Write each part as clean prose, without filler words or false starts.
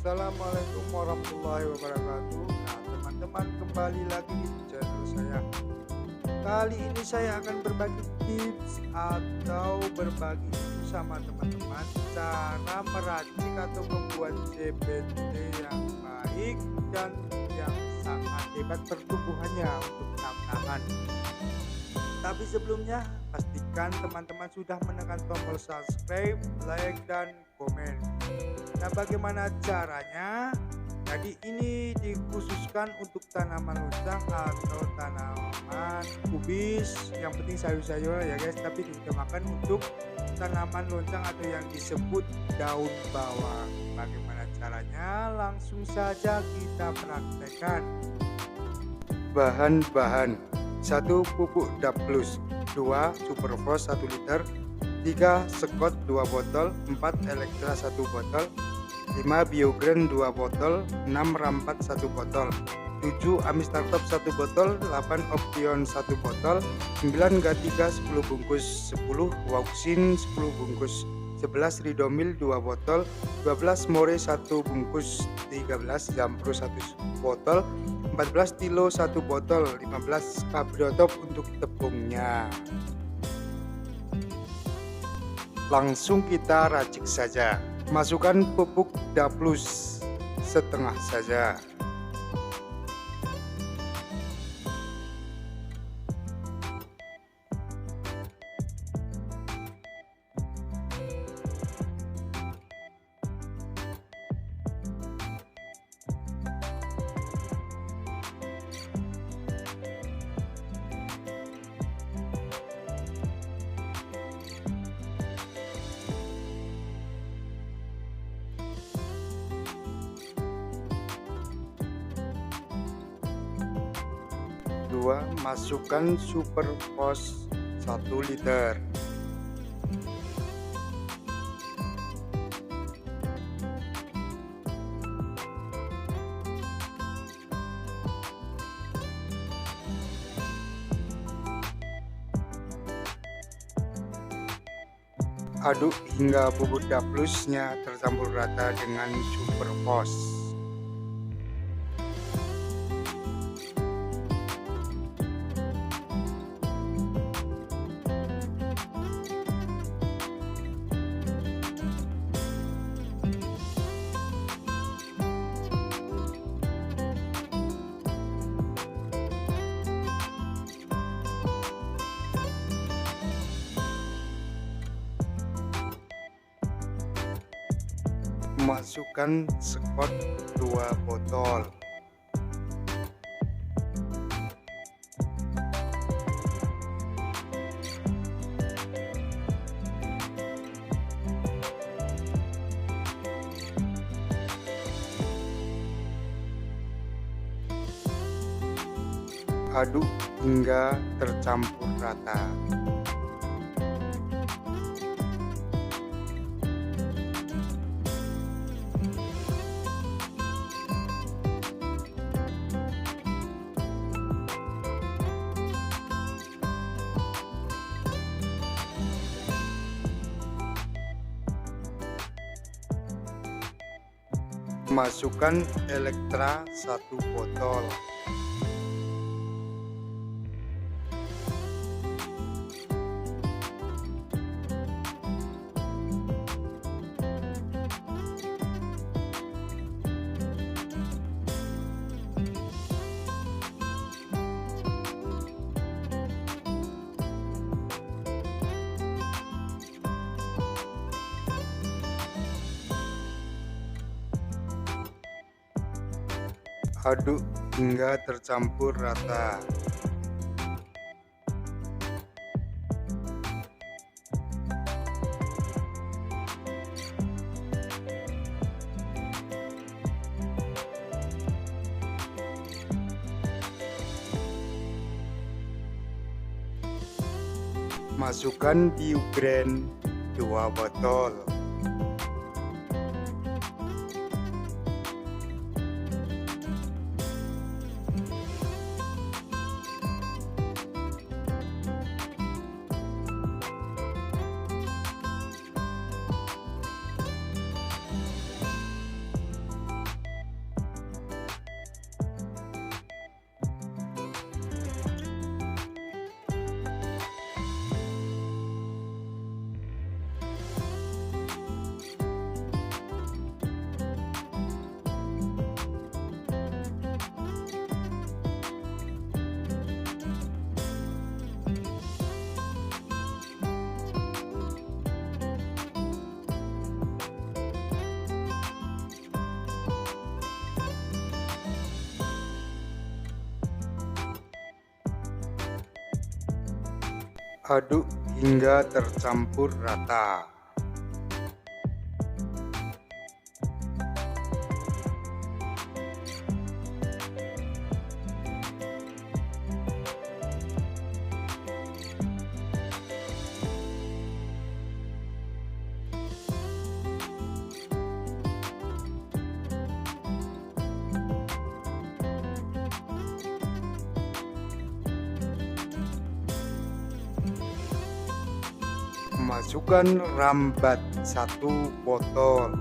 Assalamualaikum warahmatullahi wabarakatuh. Nah, teman-teman, kembali lagi di channel saya. Kali ini saya akan berbagi tips atau berbagi sama teman-teman cara meracik atau membuat ZPT yang baik dan yang sangat hebat pertumbuhannya untuk tanaman. Tapi sebelumnya, pastikan teman-teman sudah menekan tombol subscribe, like, dan komen. Nah, bagaimana caranya? Jadi ini dikhususkan untuk tanaman loncang atau tanaman kubis, yang penting sayur-sayuran ya guys, tapi diutamakan untuk tanaman loncang atau yang disebut daun bawang. Bagaimana caranya? Langsung saja kita praktekkan. Bahan-bahan: 1 pupuk DAP plus, 2 superfos 1 liter, 3 sekot 2 botol, 4 elektra 1 botol, 5 biogren 2 botol, 6 rampat 1 botol, 7 amis tartop 1 botol, 8 option 1 botol, 9 gatika 10 bungkus, 10 wauksin 10 bungkus, 11 ridomil 2 botol, 12 more 1 bungkus, 13 jampro 1 botol, 14 tilo 1 botol, 15 kabriotop untuk tepungnya. Langsung kita racik saja. Masukkan pupuk DAP plus setengah saja. Masukkan superfos 1 liter. Aduk hingga bubuk DAP plusnya tercampur rata dengan superfos. Masukkan sekot 2 botol. Aduk hingga tercampur rata. Masukkan elektra 1 botol. Aduk hingga tercampur rata. Masukkan biogren 2 botol. Aduk hingga tercampur rata. Masukkan rambat 1 botol.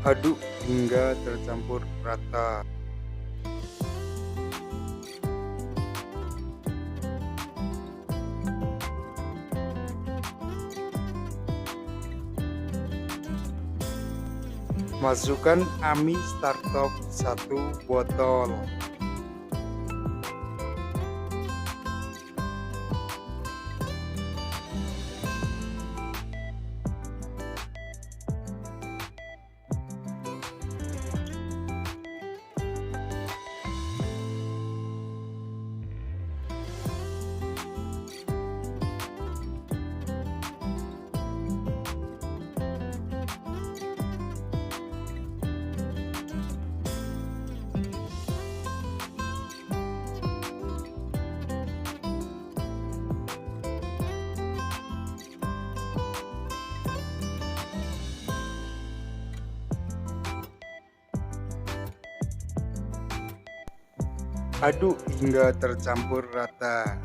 Aduk hingga tercampur rata. Masukkan ami startup 1 botol. Aduk hingga tercampur rata.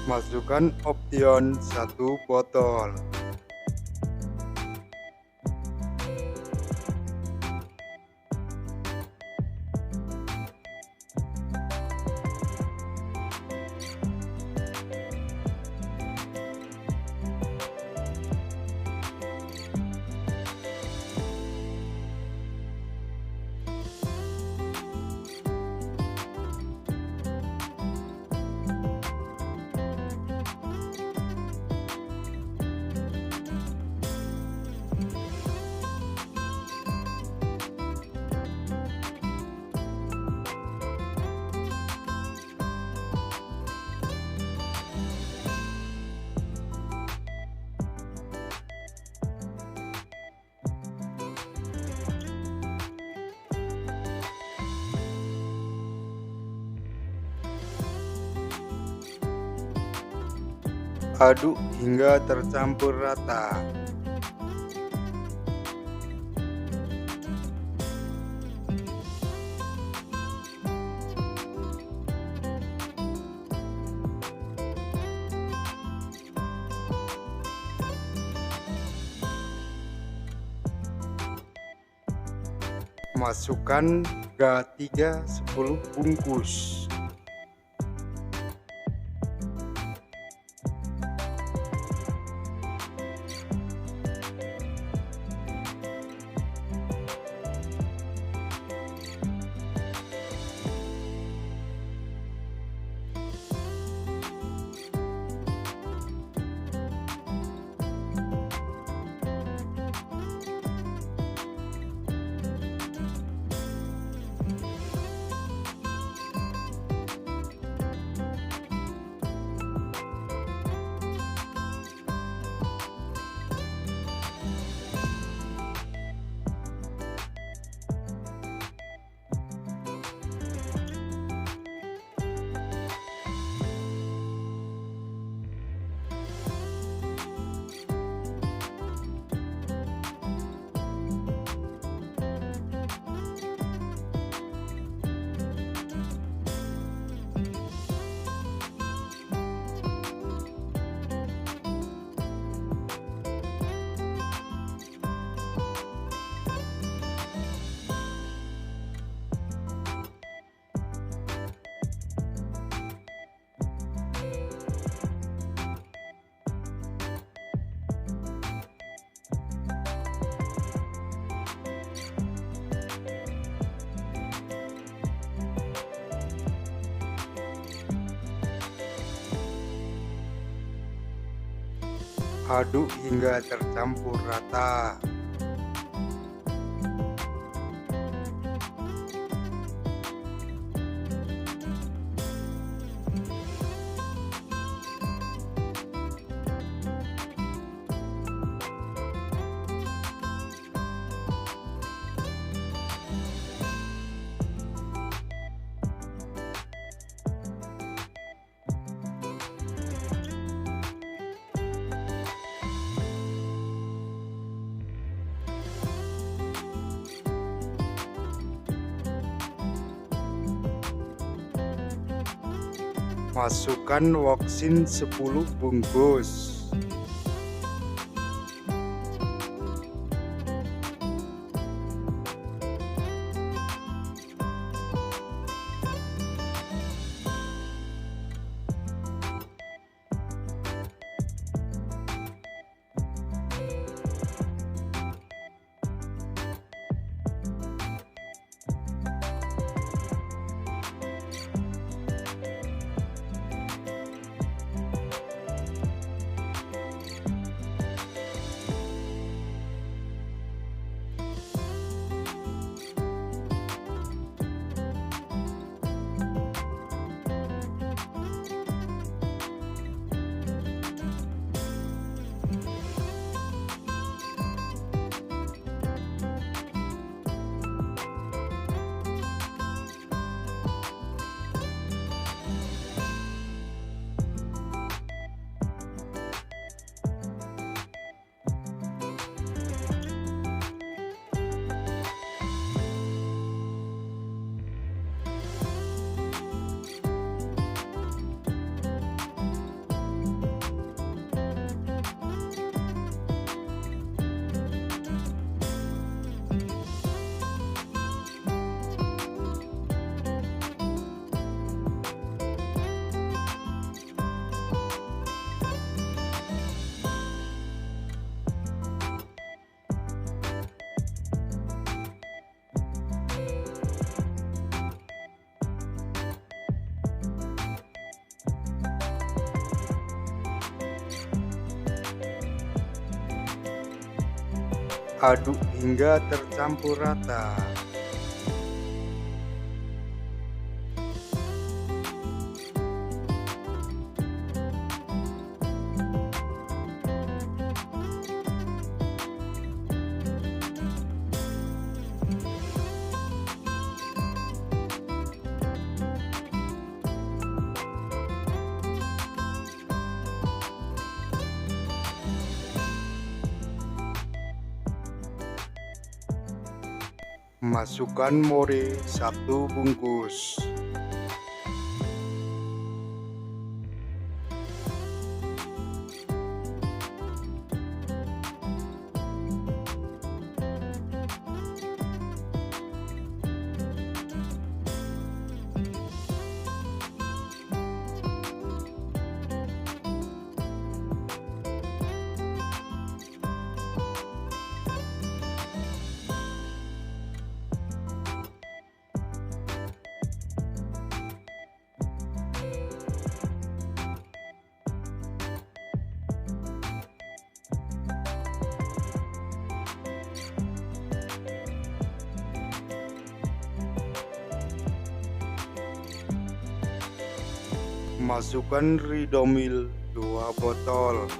Masukkan option 1 botol. Aduk hingga tercampur rata. Masukkan G3 10 bungkus. Aduk hingga tercampur rata. Masukkan waksin 10 bungkus. Aduk hingga tercampur rata. Masukkan more 1 bungkus. Masukkan ridomil 2 botol.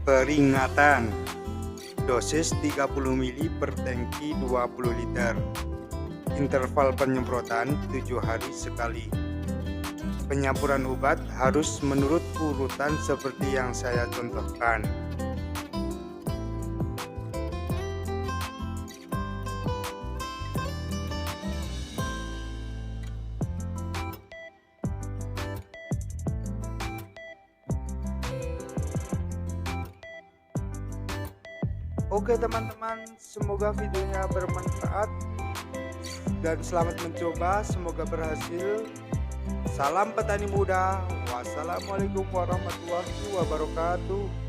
Peringatan, dosis 30 ml per tangki 20 liter. Interval penyemprotan 7 hari sekali. Penyampuran obat harus menurut urutan seperti yang saya contohkan. Oke teman-teman, semoga videonya bermanfaat dan selamat mencoba, semoga berhasil. Salam petani muda. Wassalamualaikum warahmatullahi wabarakatuh.